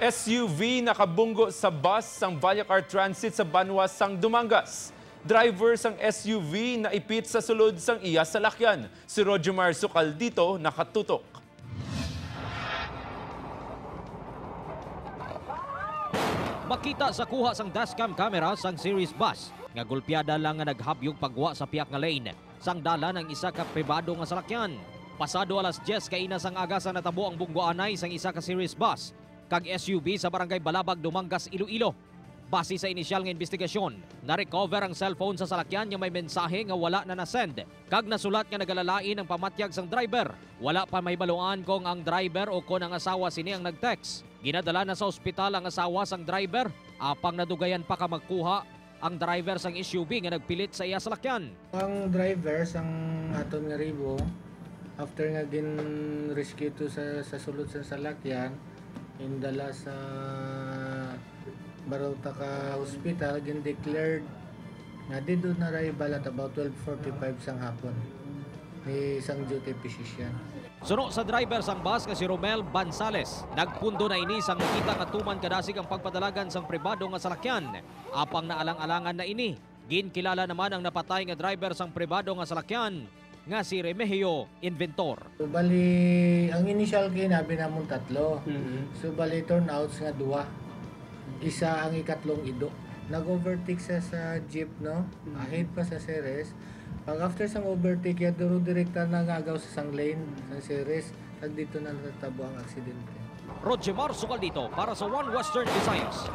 SUV nakabunggo sa bus sang Vallecar Transit sa Banwa sang Dumangas. Driver sang SUV na ipit sa sulod sang iya salakyan. Si Roger Sukal dito nakatutok. Makita sa kuha sang dashcam camera sang series bus nga gulpiada lang nga naghabyog pagwa sa piyak nga lane sang dala ng isa ka pribado nga salakyan. Pasado alas 10 kaina sang aga sa natabo ang bunggoanay sang isa ka series bus kag SUV sa barangay Balabag, Dumangas, Iloilo. Base sa inisyal nga investigasyon, na-recover ang cellphone sa salakyan nga may mensahe nga wala na nasend kag nasulat nga nagalalain ang pamatyag sang driver. Wala pa mahibaluan kung ang driver o kung ang asawa sini ang nag-text. Ginadala na sa ospital ang asawa sang driver, apang nadugayan pa ka magkuha ang driver sang SUV nga nagpilit sa iya salakyan. Ang driver sang aton nga ribo, after nga gin-rescue to sa sulod sa salakyan, indala sa Barutaka Hospital, gin-declared nga dito na arrival at about 12:45 sang hapon ni isang duty physician. Suno sa driver sang bus nga si Romel Bansales, nagpundo na ini sang nakita nga tuman kadasig ang pagpadalagan sang pribado nga salakyan. Apang naalang-alangan na ini, ginkilala naman ang napatay nga driver sang pribado nga salakyan nga si Remigio Inventor. So, bali, ang initial kinabi namon tatlo. So bali turnouts nga duwa. Isa ang ikatlong ido. Nag-overtake sa jeep, no? Ahead pa sa series. Pag after sang overtake, duro direkta na ngagaw sa sang lane sa series. At dito na natabo ang aksidente. Roger Sukal dito para sa One Western Visayas.